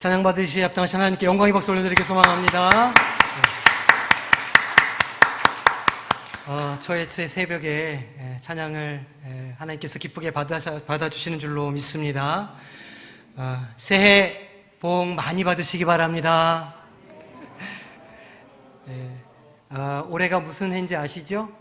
찬양 받으시에 합당하신 하나님께 영광의 박수 올려드리기 소망합니다. 초의 새벽에 찬양을 하나님께서 기쁘게 받아주시는 줄로 믿습니다. 새해 복 많이 받으시기 바랍니다. 올해가 무슨 해인지 아시죠?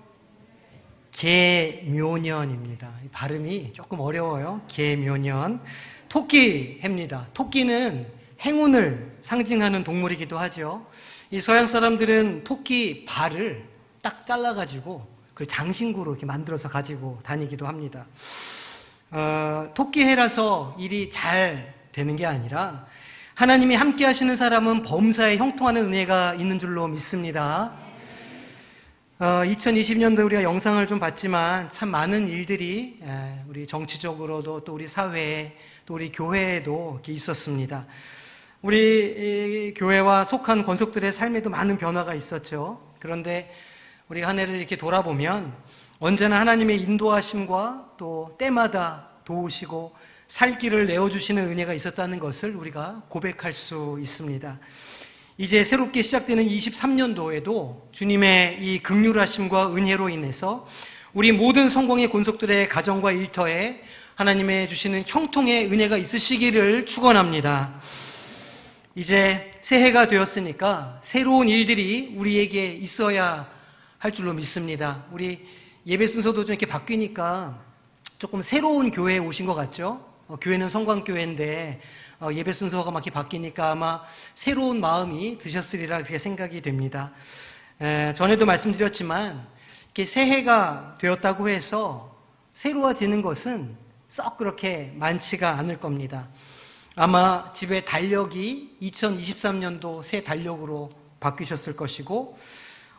개묘년입니다. 발음이 조금 어려워요. 개묘년. 토끼 해입니다. 토끼는 행운을 상징하는 동물이기도 하죠. 이 서양 사람들은 토끼 발을 딱 잘라가지고 그 장신구로 이렇게 만들어서 가지고 다니기도 합니다. 토끼해라서 일이 잘 되는 게 아니라 하나님이 함께 하시는 사람은 범사에 형통하는 은혜가 있는 줄로 믿습니다. 2020년도에 우리가 영상을 좀 봤지만 참 많은 일들이 우리 정치적으로도 또 우리 사회에 또 우리 교회에도 이렇게 있었습니다. 우리 교회와 속한 권속들의 삶에도 많은 변화가 있었죠. 그런데 우리 한 해를 이렇게 돌아보면 언제나 하나님의 인도하심과 또 때마다 도우시고 살 길을 내어주시는 은혜가 있었다는 것을 우리가 고백할 수 있습니다. 이제 새롭게 시작되는 23년도에도 주님의 이 긍휼하심과 은혜로 인해서 우리 모든 성공의 권속들의 가정과 일터에 하나님의 주시는 형통의 은혜가 있으시기를 축원합니다. 이제 새해가 되었으니까 새로운 일들이 우리에게 있어야 할 줄로 믿습니다. 우리 예배 순서도 좀 이렇게 바뀌니까 조금 새로운 교회에 오신 것 같죠? 교회는 성광교회인데 예배 순서가 막 이렇게 바뀌니까 아마 새로운 마음이 드셨으리라 그렇게 생각이 됩니다. 전에도 말씀드렸지만 이렇게 새해가 되었다고 해서 새로워지는 것은 썩 그렇게 많지가 않을 겁니다. 아마 집의 달력이 2023년도 새 달력으로 바뀌셨을 것이고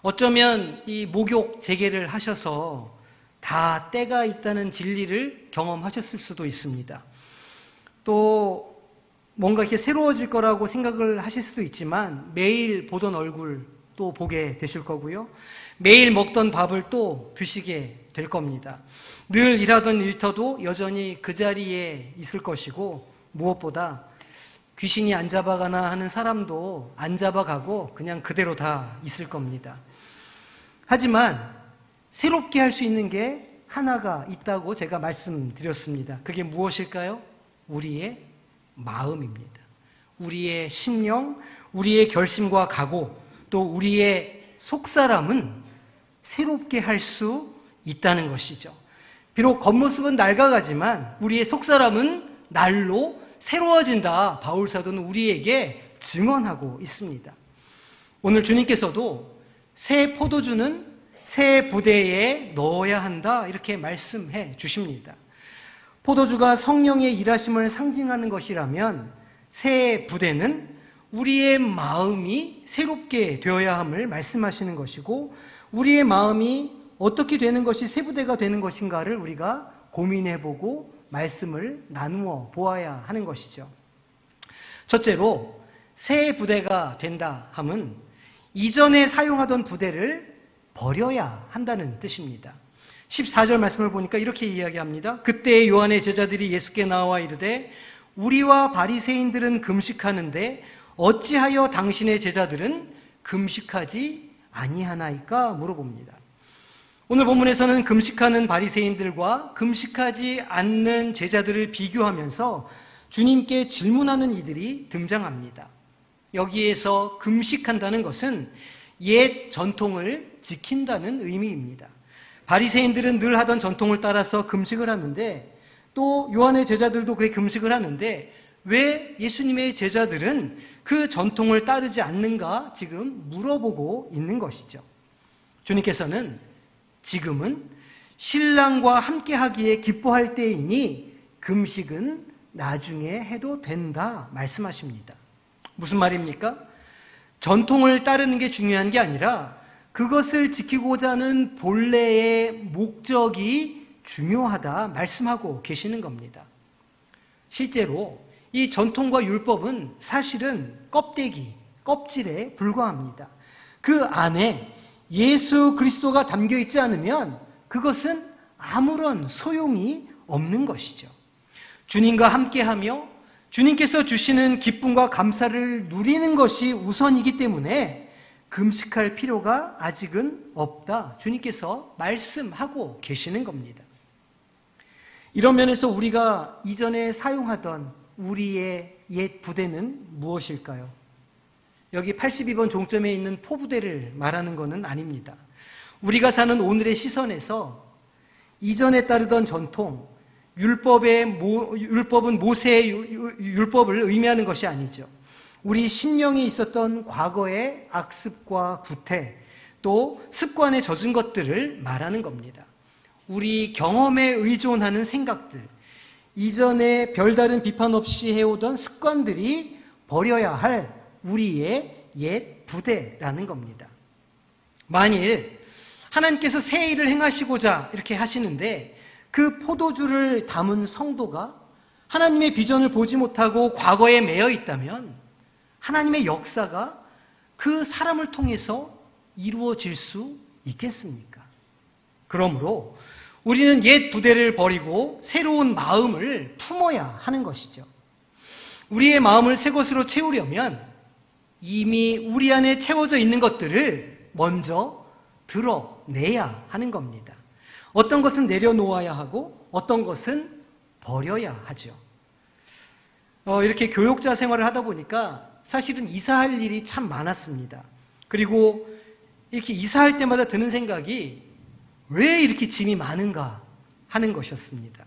어쩌면 이 목욕 재개를 하셔서 다 때가 있다는 진리를 경험하셨을 수도 있습니다. 또 뭔가 이렇게 새로워질 거라고 생각을 하실 수도 있지만 매일 보던 얼굴 또 보게 되실 거고요. 매일 먹던 밥을 또 드시게 될 겁니다. 늘 일하던 일터도 여전히 그 자리에 있을 것이고 무엇보다 귀신이 안 잡아가나 하는 사람도 안 잡아가고 그냥 그대로 다 있을 겁니다. 하지만 새롭게 할 수 있는 게 하나가 있다고 제가 말씀드렸습니다. 그게 무엇일까요? 우리의 마음입니다. 우리의 심령, 우리의 결심과 각오, 또 우리의 속사람은 새롭게 할 수 있다는 것이죠. 비록 겉모습은 낡아가지만 우리의 속사람은 날로 새로워진다. 바울사도는 우리에게 증언하고 있습니다. 오늘 주님께서도 새 포도주는 새 부대에 넣어야 한다. 이렇게 말씀해 주십니다. 포도주가 성령의 일하심을 상징하는 것이라면 새 부대는 우리의 마음이 새롭게 되어야 함을 말씀하시는 것이고 우리의 마음이 어떻게 되는 것이 새 부대가 되는 것인가를 우리가 고민해보고 말씀을 나누어 보아야 하는 것이죠. 첫째로 새 부대가 된다 함은 이전에 사용하던 부대를 버려야 한다는 뜻입니다. 14절 말씀을 보니까 이렇게 이야기합니다. 그때 요한의 제자들이 예수께 나와 이르되 우리와 바리새인들은 금식하는데 어찌하여 당신의 제자들은 금식하지 아니하나이까 물어봅니다. 오늘 본문에서는 금식하는 바리새인들과 금식하지 않는 제자들을 비교하면서 주님께 질문하는 이들이 등장합니다. 여기에서 금식한다는 것은 옛 전통을 지킨다는 의미입니다. 바리새인들은 늘 하던 전통을 따라서 금식을 하는데 또 요한의 제자들도 그렇게 금식을 하는데 왜 예수님의 제자들은 그 전통을 따르지 않는가 지금 물어보고 있는 것이죠. 주님께서는 지금은 신랑과 함께하기에 기뻐할 때이니 금식은 나중에 해도 된다 말씀하십니다. 무슨 말입니까? 전통을 따르는 게 중요한 게 아니라 그것을 지키고자 하는 본래의 목적이 중요하다 말씀하고 계시는 겁니다. 실제로 이 전통과 율법은 사실은 껍질에 불과합니다. 그 안에 예수 그리스도가 담겨 있지 않으면 그것은 아무런 소용이 없는 것이죠. 주님과 함께하며 주님께서 주시는 기쁨과 감사를 누리는 것이 우선이기 때문에 금식할 필요가 아직은 없다. 주님께서 말씀하고 계시는 겁니다. 이런 면에서 우리가 이전에 사용하던 우리의 옛 부대는 무엇일까요? 여기 82번 종점에 있는 포부대를 말하는 것은 아닙니다. 우리가 사는 오늘의 시선에서 이전에 따르던 전통, 율법은 모세의 율법을 의미하는 것이 아니죠. 우리 심령에 있었던 과거의 악습과 구태, 또 습관에 젖은 것들을 말하는 겁니다. 우리 경험에 의존하는 생각들, 이전에 별다른 비판 없이 해오던 습관들이 버려야 할 우리의 옛 부대라는 겁니다. 만일 하나님께서 새 일을 행하시고자 이렇게 하시는데 그 포도주를 담은 성도가 하나님의 비전을 보지 못하고 과거에 매여 있다면 하나님의 역사가 그 사람을 통해서 이루어질 수 있겠습니까? 그러므로 우리는 옛 부대를 버리고 새로운 마음을 품어야 하는 것이죠. 우리의 마음을 새 것으로 채우려면 이미 우리 안에 채워져 있는 것들을 먼저 드러내야 하는 겁니다. 어떤 것은 내려놓아야 하고 어떤 것은 버려야 하죠. 이렇게 교육자 생활을 하다 보니까 사실은 이사할 일이 참 많았습니다. 그리고 이렇게 이사할 때마다 드는 생각이 왜 이렇게 짐이 많은가 하는 것이었습니다.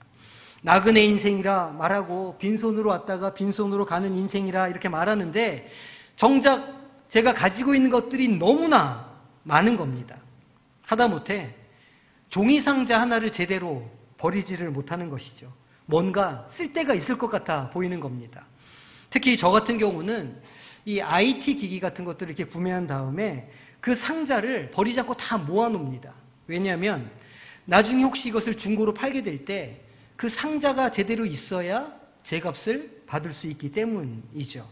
나그네 인생이라 말하고 빈손으로 왔다가 빈손으로 가는 인생이라 이렇게 말하는데 정작 제가 가지고 있는 것들이 너무나 많은 겁니다. 하다못해 종이상자 하나를 제대로 버리지를 못하는 것이죠. 뭔가 쓸데가 있을 것 같아 보이는 겁니다. 특히 저 같은 경우는 이 IT 기기 같은 것들을 이렇게 구매한 다음에 그 상자를 버리지 않고 다 모아놓습니다. 왜냐하면 나중에 혹시 이것을 중고로 팔게 될 때 그 상자가 제대로 있어야 제 값을 받을 수 있기 때문이죠.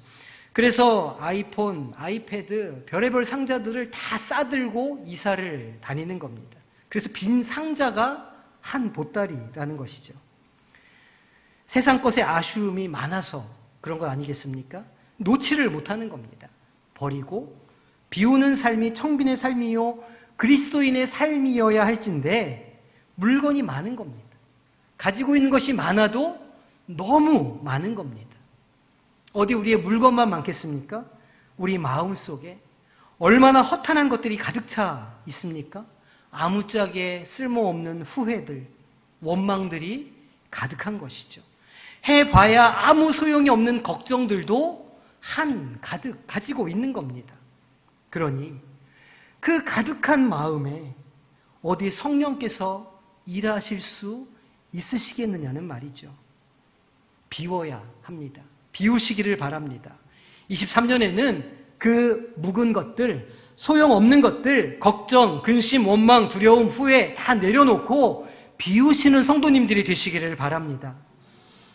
그래서 아이폰, 아이패드, 별의별 상자들을 다 싸들고 이사를 다니는 겁니다. 그래서 빈 상자가 한 보따리라는 것이죠. 세상 것에 아쉬움이 많아서 그런 거 아니겠습니까? 놓지를 못하는 겁니다. 버리고 비우는 삶이 청빈의 삶이요 그리스도인의 삶이어야 할진데 물건이 많은 겁니다. 가지고 있는 것이 많아도 너무 많은 겁니다. 어디 우리의 물건만 많겠습니까? 우리 마음속에 얼마나 허탄한 것들이 가득 차 있습니까? 아무짝에 쓸모없는 후회들, 원망들이 가득한 것이죠. 해봐야 아무 소용이 없는 걱정들도 한가득 가지고 있는 겁니다. 그러니 그 가득한 마음에 어디 성령께서 일하실 수 있으시겠느냐는 말이죠. 비워야 합니다. 비우시기를 바랍니다. 23년에는 그 묵은 것들, 소용없는 것들, 걱정, 근심, 원망, 두려움, 후회 다 내려놓고 비우시는 성도님들이 되시기를 바랍니다.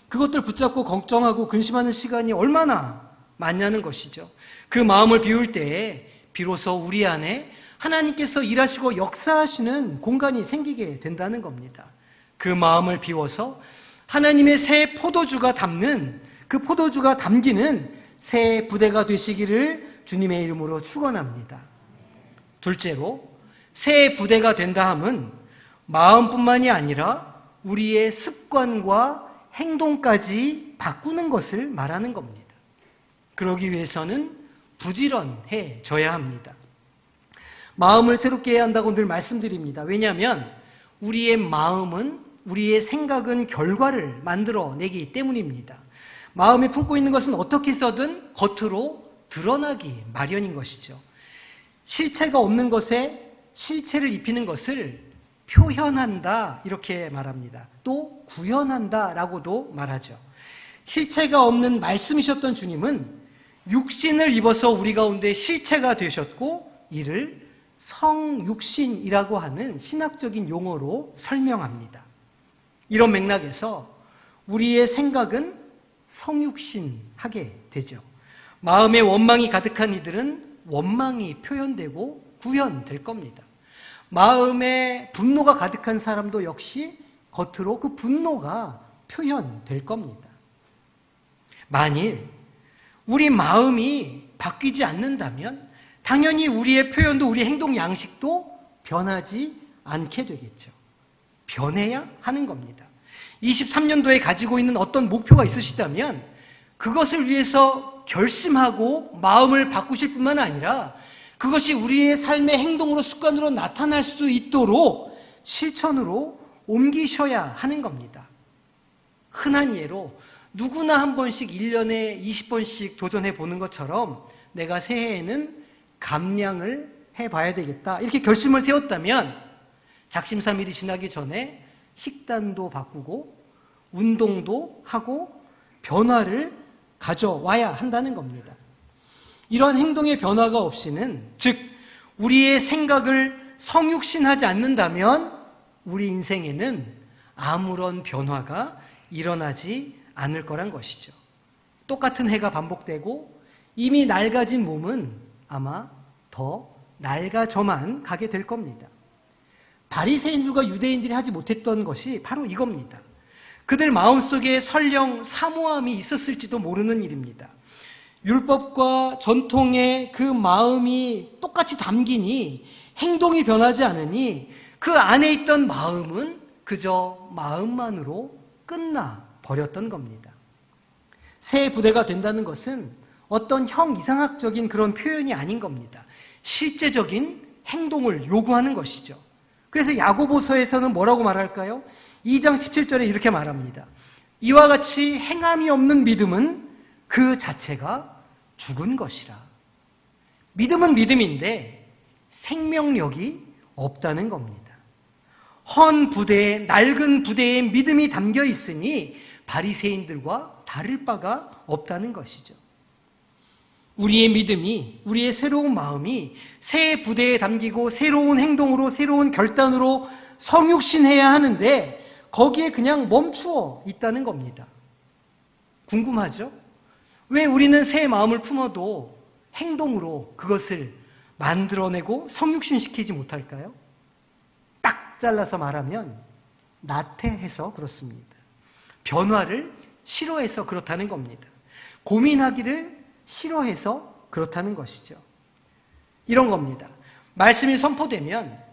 그것들 붙잡고 걱정하고 근심하는 시간이 얼마나 많냐는 것이죠. 그 마음을 비울 때에 비로소 우리 안에 하나님께서 일하시고 역사하시는 공간이 생기게 된다는 겁니다. 그 마음을 비워서 하나님의 새 포도주가 담는 그 포도주가 담기는 새 부대가 되시기를 주님의 이름으로 축원합니다. 둘째로 새 부대가 된다 함은 마음뿐만이 아니라 우리의 습관과 행동까지 바꾸는 것을 말하는 겁니다. 그러기 위해서는 부지런해져야 합니다. 마음을 새롭게 해야 한다고 늘 말씀드립니다. 왜냐하면 우리의 마음은, 우리의 생각은 결과를 만들어내기 때문입니다. 마음에 품고 있는 것은 어떻게 해서든 겉으로 드러나기 마련인 것이죠. 실체가 없는 것에 실체를 입히는 것을 표현한다 이렇게 말합니다. 또 구현한다라고도 말하죠. 실체가 없는 말씀이셨던 주님은 육신을 입어서 우리 가운데 실체가 되셨고 이를 성육신이라고 하는 신학적인 용어로 설명합니다. 이런 맥락에서 우리의 생각은 성육신하게 되죠. 마음에 원망이 가득한 이들은 원망이 표현되고 구현될 겁니다. 마음에 분노가 가득한 사람도 역시 겉으로 그 분노가 표현될 겁니다. 만일 우리 마음이 바뀌지 않는다면 당연히 우리의 표현도 우리 행동 양식도 변하지 않게 되겠죠. 변해야 하는 겁니다. 23년도에 가지고 있는 어떤 목표가 있으시다면 그것을 위해서 결심하고 마음을 바꾸실 뿐만 아니라 그것이 우리의 삶의 행동으로 습관으로 나타날 수 있도록 실천으로 옮기셔야 하는 겁니다. 흔한 예로 누구나 한 번씩 1년에 20번씩 도전해 보는 것처럼 내가 새해에는 감량을 해봐야 되겠다 이렇게 결심을 세웠다면 작심삼일이 지나기 전에 식단도 바꾸고 운동도 하고 변화를 가져와야 한다는 겁니다. 이런 행동의 변화가 없이는, 즉 우리의 생각을 성육신하지 않는다면 우리 인생에는 아무런 변화가 일어나지 않을 거란 것이죠. 똑같은 해가 반복되고 이미 낡아진 몸은 아마 더 낡아져만 가게 될 겁니다. 바리새인들과 유대인들이 하지 못했던 것이 바로 이겁니다. 그들 마음속에 설령 사모함이 있었을지도 모르는 일입니다. 율법과 전통의 그 마음이 똑같이 담기니 행동이 변하지 않으니 그 안에 있던 마음은 그저 마음만으로 끝나 버렸던 겁니다. 새 부대가 된다는 것은 어떤 형이상학적인 그런 표현이 아닌 겁니다. 실제적인 행동을 요구하는 것이죠. 그래서 야고보서에서는 뭐라고 말할까요? 2장 17절에 이렇게 말합니다. 이와 같이 행함이 없는 믿음은 그 자체가 죽은 것이라. 믿음은 믿음인데 생명력이 없다는 겁니다. 헌 부대에, 낡은 부대에 믿음이 담겨 있으니 바리새인들과 다를 바가 없다는 것이죠. 우리의 믿음이, 우리의 새로운 마음이 새 부대에 담기고 새로운 행동으로, 새로운 결단으로 성육신해야 하는데 거기에 그냥 멈추어 있다는 겁니다. 궁금하죠? 왜 우리는 새 마음을 품어도 행동으로 그것을 만들어내고 성육신시키지 못할까요? 딱 잘라서 말하면 나태해서 그렇습니다. 변화를 싫어해서 그렇다는 겁니다. 고민하기를 싫어해서 그렇다는 것이죠. 이런 겁니다. 말씀이 선포되면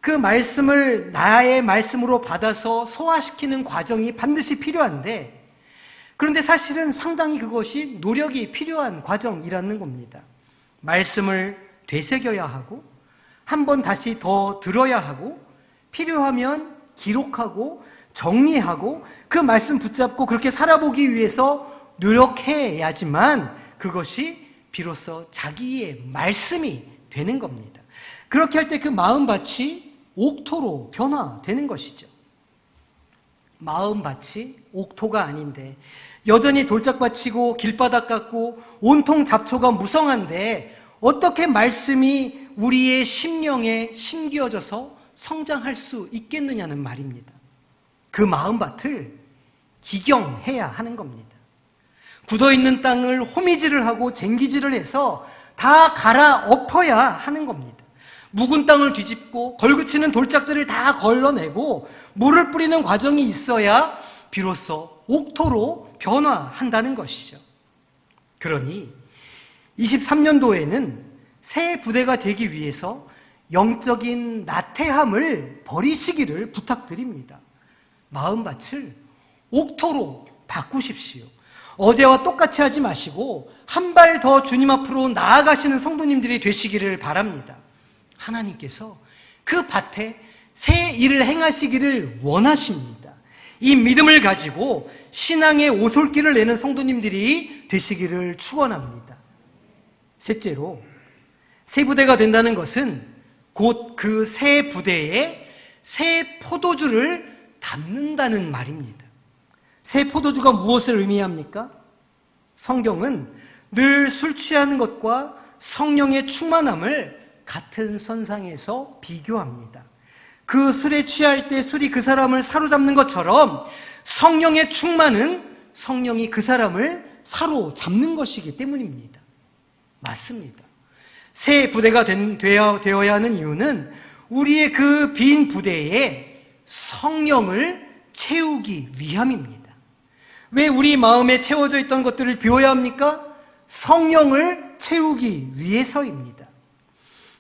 그 말씀을 나의 말씀으로 받아서 소화시키는 과정이 반드시 필요한데, 그런데 사실은 상당히 그것이 노력이 필요한 과정이라는 겁니다. 말씀을 되새겨야 하고 한 번 다시 더 들어야 하고 필요하면 기록하고 정리하고 그 말씀 붙잡고 그렇게 살아보기 위해서 노력해야지만 그것이 비로소 자기의 말씀이 되는 겁니다. 그렇게 할 때 그 마음밭이 옥토로 변화되는 것이죠. 마음밭이 옥토가 아닌데 여전히 돌짝밭이고 길바닥 같고 온통 잡초가 무성한데 어떻게 말씀이 우리의 심령에 심기어져서 성장할 수 있겠느냐는 말입니다. 그 마음밭을 기경해야 하는 겁니다. 굳어있는 땅을 호미질을 하고 쟁기질을 해서 다 갈아엎어야 하는 겁니다. 묵은 땅을 뒤집고 걸그치는 돌짝들을 다 걸러내고 물을 뿌리는 과정이 있어야 비로소 옥토로 변화한다는 것이죠. 그러니 23년도에는 새 부대가 되기 위해서 영적인 나태함을 버리시기를 부탁드립니다. 마음밭을 옥토로 바꾸십시오. 어제와 똑같이 하지 마시고 한 발 더 주님 앞으로 나아가시는 성도님들이 되시기를 바랍니다. 하나님께서 그 밭에 새 일을 행하시기를 원하십니다. 이 믿음을 가지고 신앙의 오솔길을 내는 성도님들이 되시기를 축원합니다. 셋째로, 새 부대가 된다는 것은 곧 그 새 부대에 새 포도주를 담는다는 말입니다. 새 포도주가 무엇을 의미합니까? 성경은 늘 술 취하는 것과 성령의 충만함을 같은 선상에서 비교합니다. 그 술에 취할 때 술이 그 사람을 사로잡는 것처럼 성령의 충만은 성령이 그 사람을 사로잡는 것이기 때문입니다. 맞습니다. 새 부대가 되어야 하는 이유는 우리의 그 빈 부대에 성령을 채우기 위함입니다. 왜 우리 마음에 채워져 있던 것들을 비워야 합니까? 성령을 채우기 위해서입니다.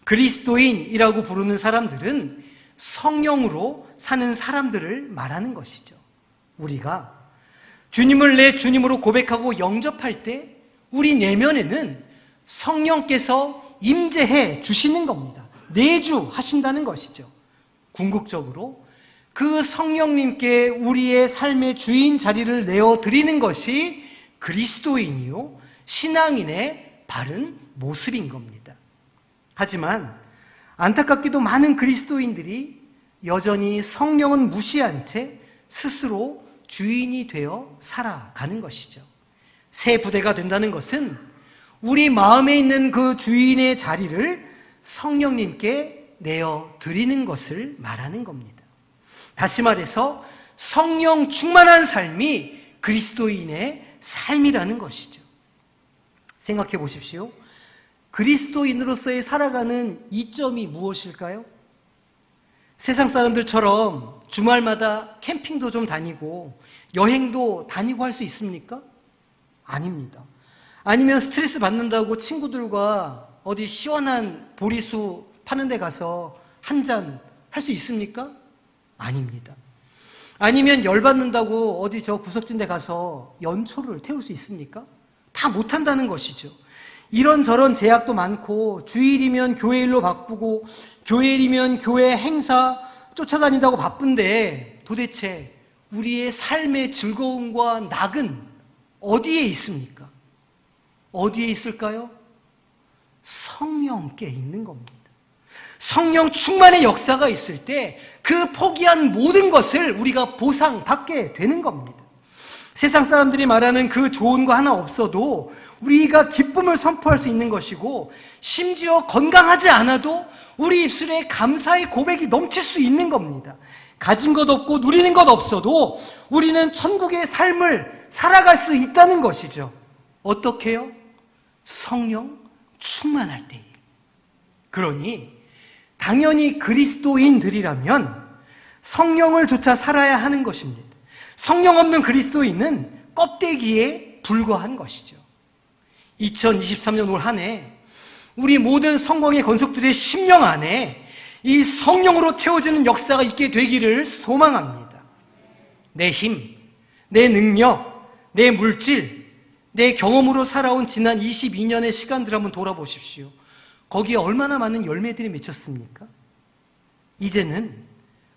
그리스도인이라고 부르는 사람들은 성령으로 사는 사람들을 말하는 것이죠. 우리가 주님을 내 주님으로 고백하고 영접할 때 우리 내면에는 성령께서 임재해 주시는 겁니다. 내주하신다는 것이죠. 궁극적으로 그 성령님께 우리의 삶의 주인 자리를 내어드리는 것이 그리스도인이요 신앙인의 바른 모습인 겁니다. 하지만 안타깝게도 많은 그리스도인들이 여전히 성령은 무시한 채 스스로 주인이 되어 살아가는 것이죠. 새 부대가 된다는 것은 우리 마음에 있는 그 주인의 자리를 성령님께 내어드리는 것을 말하는 겁니다. 다시 말해서 성령 충만한 삶이 그리스도인의 삶이라는 것이죠. 생각해 보십시오. 그리스도인으로서의 살아가는 이점이 무엇일까요? 세상 사람들처럼 주말마다 캠핑도 좀 다니고 여행도 다니고 할 수 있습니까? 아닙니다. 아니면 스트레스 받는다고 친구들과 어디 시원한 보리수 파는 데 가서 한 잔 할 수 있습니까? 아닙니다. 아니면 열받는다고 어디 저 구석진 데 가서 연초를 태울 수 있습니까? 다 못한다는 것이죠. 이런저런 제약도 많고 주일이면 교회 일로 바쁘고 교회일이면 교회 행사 쫓아다닌다고 바쁜데 도대체 우리의 삶의 즐거움과 낙은 어디에 있습니까? 어디에 있을까요? 성령께 있는 겁니다. 성령 충만의 역사가 있을 때 그 포기한 모든 것을 우리가 보상받게 되는 겁니다. 세상 사람들이 말하는 그 좋은 거 하나 없어도 우리가 기쁨을 선포할 수 있는 것이고 심지어 건강하지 않아도 우리 입술에 감사의 고백이 넘칠 수 있는 겁니다. 가진 것 없고 누리는 것 없어도 우리는 천국의 삶을 살아갈 수 있다는 것이죠. 어떻게요? 성령 충만할 때에. 그러니 당연히 그리스도인들이라면 성령을 조차 살아야 하는 것입니다. 성령 없는 그리스도인은 껍데기에 불과한 것이죠. 2023년 올 한 해 우리 모든 성공의 건속들의 심령 안에 이 성령으로 채워지는 역사가 있게 되기를 소망합니다. 내 힘, 내 능력, 내 물질, 내 경험으로 살아온 지난 22년의 시간들 한번 돌아보십시오. 거기에 얼마나 많은 열매들이 맺혔습니까? 이제는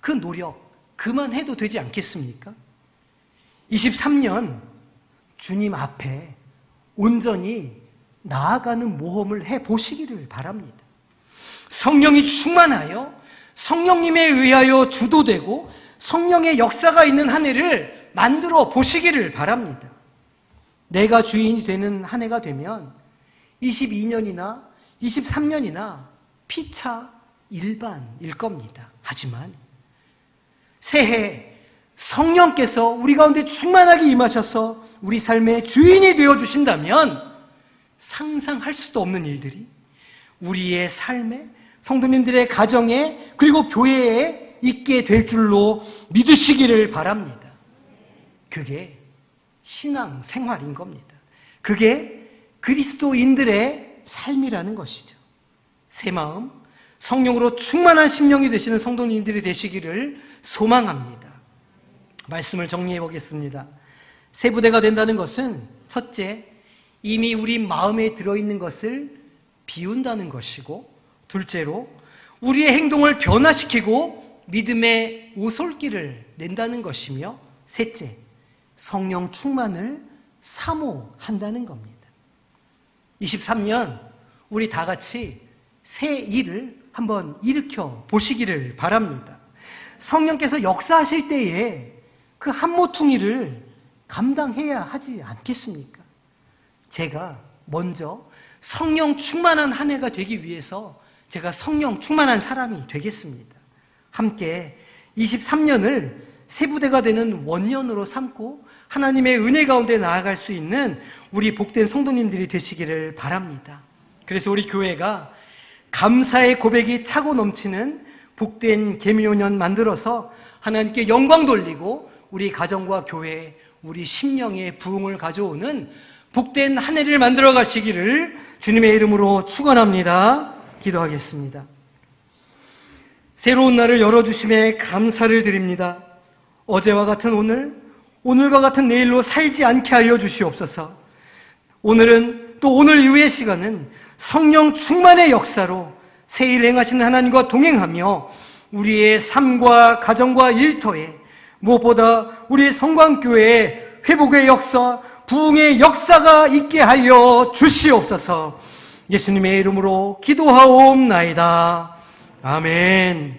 그 노력 그만해도 되지 않겠습니까? 23년 주님 앞에 온전히 나아가는 모험을 해보시기를 바랍니다. 성령이 충만하여 성령님에 의하여 주도되고 성령의 역사가 있는 한 해를 만들어 보시기를 바랍니다. 내가 주인이 되는 한 해가 되면 22년이나 23년이나 피차 일반일 겁니다. 하지만 새해 성령께서 우리 가운데 충만하게 임하셔서 우리 삶의 주인이 되어주신다면 상상할 수도 없는 일들이 우리의 삶에, 성도님들의 가정에, 그리고 교회에 있게 될 줄로 믿으시기를 바랍니다. 그게 신앙 생활인 겁니다. 그게 그리스도인들의 삶이라는 것이죠. 새 마음, 성령으로 충만한 심령이 되시는 성도님들이 되시기를 소망합니다. 말씀을 정리해 보겠습니다. 새 부대가 된다는 것은 첫째, 이미 우리 마음에 들어있는 것을 비운다는 것이고, 둘째로 우리의 행동을 변화시키고 믿음의 오솔길을 낸다는 것이며, 셋째, 성령 충만을 사모한다는 겁니다. 23년 우리 다 같이 새 일을 한번 일으켜 보시기를 바랍니다. 성령께서 역사하실 때에 그 한 모퉁이를 감당해야 하지 않겠습니까? 제가 먼저 성령 충만한 한 해가 되기 위해서 제가 성령 충만한 사람이 되겠습니다. 함께 23년을 새 부대가 되는 원년으로 삼고 하나님의 은혜 가운데 나아갈 수 있는 우리 복된 성도님들이 되시기를 바랍니다. 그래서 우리 교회가 감사의 고백이 차고 넘치는 복된 계명년 만들어서 하나님께 영광 돌리고 우리 가정과 교회, 우리 심령의 부흥을 가져오는 복된 한 해를 만들어 가시기를 주님의 이름으로 축원합니다. 기도하겠습니다. 새로운 날을 열어주심에 감사를 드립니다. 어제와 같은 오늘, 오늘과 같은 내일로 살지 않게 하여 주시옵소서. 오늘은 또 오늘 이후의 시간은 성령 충만의 역사로 새 일 행하시는 하나님과 동행하며 우리의 삶과 가정과 일터에 무엇보다 우리 성광교회의 회복의 역사, 부흥의 역사가 있게 하여 주시옵소서. 예수님의 이름으로 기도하옵나이다. 아멘.